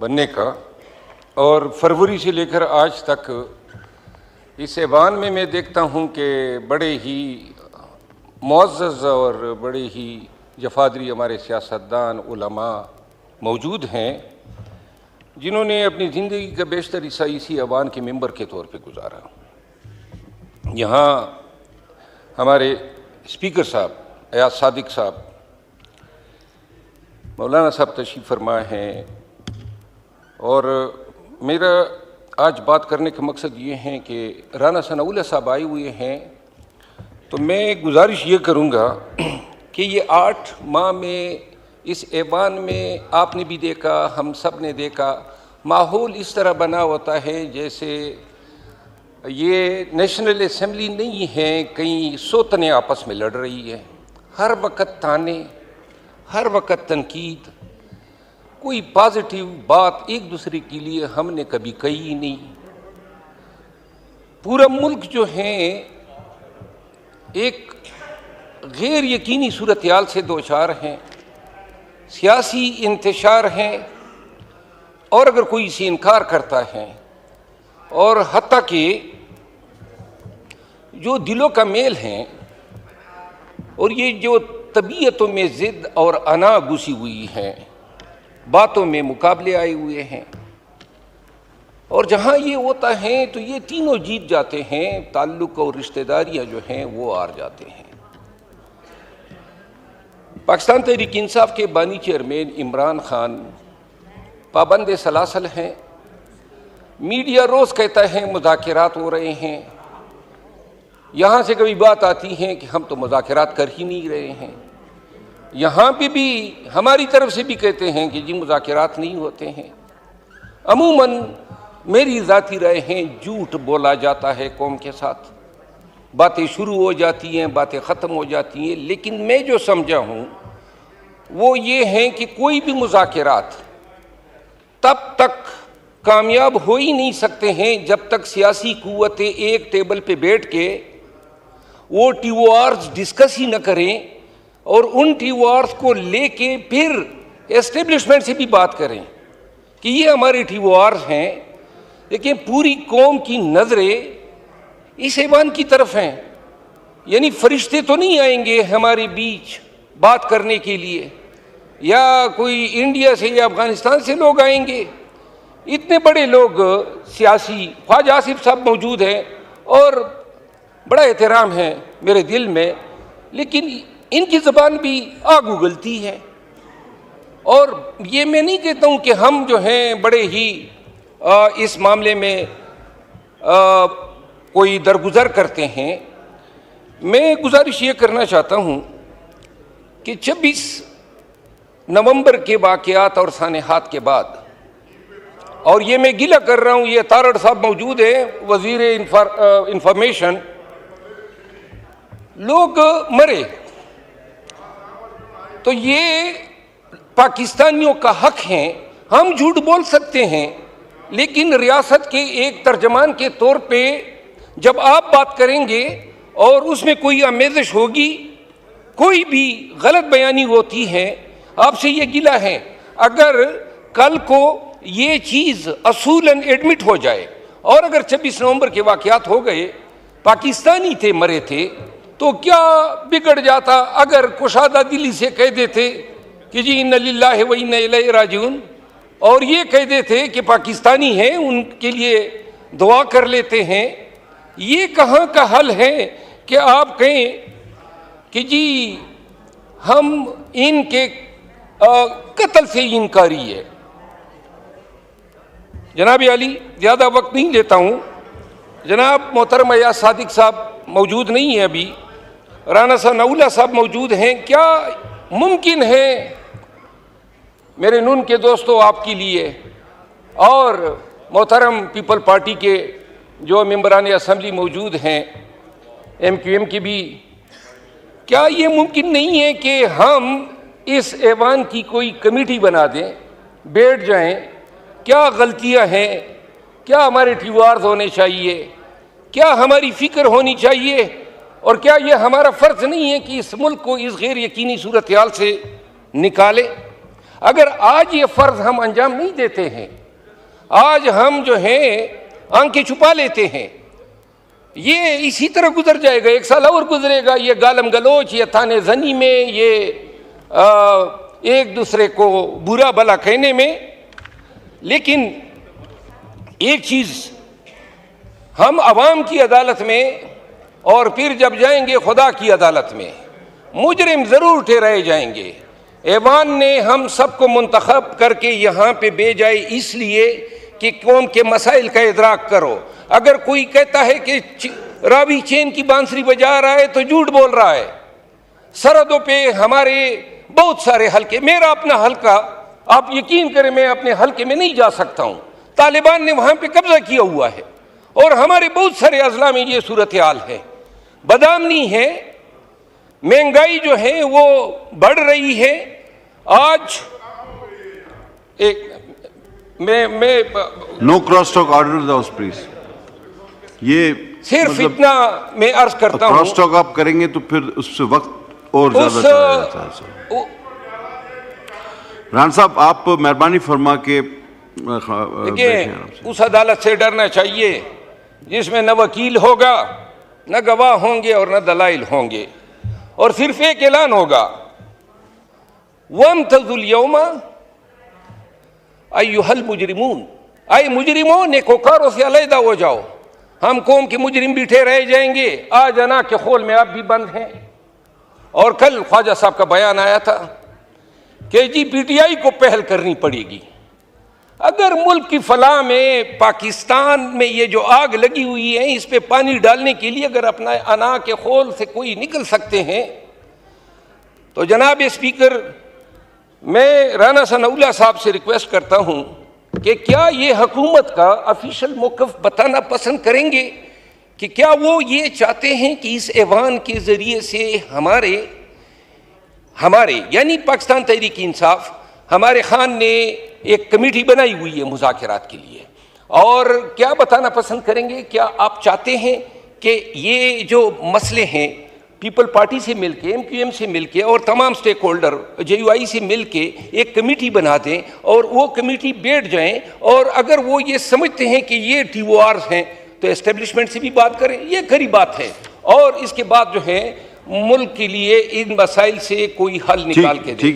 बनने का, और फरवरी से लेकर आज तक इस ऐवान में मैं देखता हूँ कि बड़े ही मुअज़्ज़ज़ और बड़े ही जफादरी हमारे सियासतदान उलमा मौजूद हैं जिन्होंने अपनी ज़िंदगी का बेशतर हिस्सा इसी ऐवान के मेंबर के तौर पे गुजारा। यहाँ हमारे स्पीकर साहब अयाज सादिक साहब, मौलाना साहब तशरीफ़ फरमा हैं, और मेरा आज बात करने का मकसद ये है कि राना सनाउल्लाह साहब आए हुए हैं, तो मैं गुजारिश ये करूँगा कि ये 8 माह में इस ऐवान में आपने भी देखा, हम सब ने देखा, माहौल इस तरह बना होता है जैसे ये नेशनल असम्बली नहीं है, कई सोतने आपस में लड़ रही है। हर वक्त ताने, हर वक्त तनकीद, कोई पॉजिटिव बात एक दूसरे के लिए हमने कभी कही ही नहीं। पूरा मुल्क जो है एक गैर यकीनी सूरत हाल से दोचार हैं, सियासी इंतशार हैं, और अगर कोई इसे इनकार करता है और हत्ता कि जो दिलों का मेल है और ये जो तबीयतों में ज़िद और अना घुसी हुई है, बातों में मुकाबले आए हुए हैं, और जहाँ ये होता है तो ये तीनों जीत जाते हैं, ताल्लुक़ और रिश्तेदारियाँ जो हैं वो हार जाते हैं। पाकिस्तान तहरीक इंसाफ के बानी चेयरमैन इमरान खान पाबंद सलासल हैं। मीडिया रोज़ कहता है मुज़ाकरात हो रहे हैं, यहाँ से कभी बात आती है कि हम तो मुज़ाकरात कर ही नहीं रहे हैं। यहाँ पे भी हमारी तरफ से भी कहते हैं कि जी मुज़ाकरात नहीं होते हैं। अमूमन मेरी ज़ाती राय है, झूठ बोला जाता है कौम के साथ, बातें शुरू हो जाती हैं, बातें ख़त्म हो जाती हैं, लेकिन मैं जो समझा हूँ वो ये है कि कोई भी मुज़ाकरात तब तक कामयाब हो ही नहीं सकते हैं जब तक सियासी क़ुव्वतें एक टेबल पे बैठ के वो टीओआर्स डिस्कस ही न करें और उन टीओआर्स को लेके फिर एस्टेब्लिशमेंट से भी बात करें कि ये हमारे टीओआर्स हैं, लेकिन पूरी कौम की नज़रें इस ऐवान की तरफ हैं। यानी फरिश्ते तो नहीं आएंगे हमारे बीच बात करने के लिए, या कोई इंडिया से या अफ़गानिस्तान से लोग आएंगे। इतने बड़े लोग सियासी, ख्वाजा आसिफ साहब मौजूद हैं और बड़ा एहतराम है मेरे दिल में, लेकिन इनकी ज़बान भी आग उगलती है। और ये मैं नहीं कहता हूँ कि हम जो हैं बड़े ही इस मामले में कोई दरगुजर करते हैं। मैं गुजारिश ये करना चाहता हूँ कि 26 नवंबर के वाक़यात और सानेहात के बाद, और ये मैं गिला कर रहा हूँ, ये तारड़ साहब मौजूद हैं, वज़ीर इंफॉर्मेशन, लोग मरे तो ये पाकिस्तानियों का हक है, हम झूठ बोल सकते हैं, लेकिन रियासत के एक तर्जमान के तौर पे जब आप बात करेंगे और उसमें कोई आमेज़श होगी, कोई भी गलत बयानी होती है, आपसे ये गिला है। अगर कल को ये चीज़ असूलन एडमिट हो जाए और अगर 26 नवंबर के वाक़यात हो गए, पाकिस्तानी थे मरे थे, तो क्या बिगड़ जाता अगर कुशादा दिली से कह देते कि जी इन्ना लिल्लाहि व इन्ना इलैहि राजिऊन, और ये कह देते कि पाकिस्तानी हैं उनके लिए दुआ कर लेते हैं। ये कहाँ का हल है कि आप कहें कि जी हम इनके कत्ल से इनकारी है। जनाब अली, ज़्यादा वक्त नहीं लेता हूँ। जनाब मोहतरम अयाज सादिक साहब मौजूद नहीं है अभी, राना सनाउल्लाह साहब मौजूद हैं। क्या मुमकिन है मेरे नून के दोस्तों आपके लिए और मोहतरम पीपल पार्टी के जो मेंबरान असम्बली मौजूद हैं, MQM के भी, क्या ये मुमकिन नहीं है कि हम इस ऐवान की कोई कमेटी बना दें, बैठ जाएं, क्या गलतियां हैं, क्या हमारे टीओआर्स होने चाहिए, क्या हमारी फ़िक्र होनी चाहिए, और क्या ये हमारा फ़र्ज़ नहीं है कि इस मुल्क को इस गैर यकीनी सूरत हाल से निकाले। अगर आज ये फर्ज हम अंजाम नहीं देते हैं, आज हम जो हैं आंखें छुपा लेते हैं, ये इसी तरह गुजर जाएगा, 1 साल और गुजरेगा ये गालम गलोच, ये ताने जनी में, ये एक दूसरे को बुरा भला कहने में। लेकिन एक चीज, हम अवाम की अदालत में और फिर जब जाएंगे खुदा की अदालत में, मुजरिम जरूर ठहराए जाएंगे। ऐवान ने हम सबको मुंतखब करके यहाँ पे भेजा है इसलिए कि कौम के मसाइल का इदराक करो। अगर कोई कहता है कि रावी चैन की बांसुरी बजा रहा है तो झूठ बोल रहा है। सरहदों पे हमारे बहुत सारे हल्के, मेरा अपना हल्का, आप यकीन करें मैं अपने हल्के में नहीं जा सकता हूँ, तालिबान ने वहाँ पे कब्जा किया हुआ है और हमारे बहुत सारे अजला में ये सूरत हाल है। बदामनी है, महंगाई जो है वो बढ़ रही है। आज एक मैं no cross talk order house please. ये सिर्फ इतना मैं अर्ज करता हूँ, क्रॉस टॉक आप करेंगे तो फिर उससे वक्त और ज्यादा चला जाता है। रान साहब आप मेहरबानी फरमा के देखिए, उस अदालत से डरना चाहिए जिसमें न वकील होगा, न गवाह होंगे और न दलाइल होंगे, और सिर्फ एक ऐलान होगा, वम्तज़ुल यौमा अय्युहल मुजरिमून, आए मुजरिमों नेकोकारों से अलहदा हो जाओ, हम कौम के मुजरिम बिठे रह जाएंगे। आज अना के खोल में आप भी बंद हैं। और कल ख्वाजा साहब का बयान आया था कि जी पीटीआई को पहल करनी पड़ेगी। अगर मुल्क की फलाह में, पाकिस्तान में ये जो आग लगी हुई है, इस पे पानी डालने के लिए अगर अपना अना के खोल से कोई निकल सकते हैं तो जनाब स्पीकर, मैं राना सनाउल्लाह साहब से रिक्वेस्ट करता हूं कि क्या ये हुकूमत का ऑफिशियल मौक़िफ़ बताना पसंद करेंगे कि क्या वो ये चाहते हैं कि इस ऐवान के ज़रिए से हमारे यानी पाकिस्तान तहरीक इंसाफ, हमारे खान ने एक कमेटी बनाई हुई है मुज़ाकरात के लिए, और क्या बताना पसंद करेंगे, क्या आप चाहते हैं कि ये जो मसले हैं पीपल पार्टी से मिलके, एमक्यूएम से मिलके और तमाम स्टेक होल्डर जेयूआई से मिलके एक कमेटी बना दें और वो कमेटी बैठ जाएं, और अगर वो ये समझते हैं कि ये टीओआर्स हैं तो एस्टेब्लिशमेंट से भी बात करें, ये खरी बात है, और इसके बाद जो है मुल्क के लिए इन मसाइल से कोई हल निकाल के दें।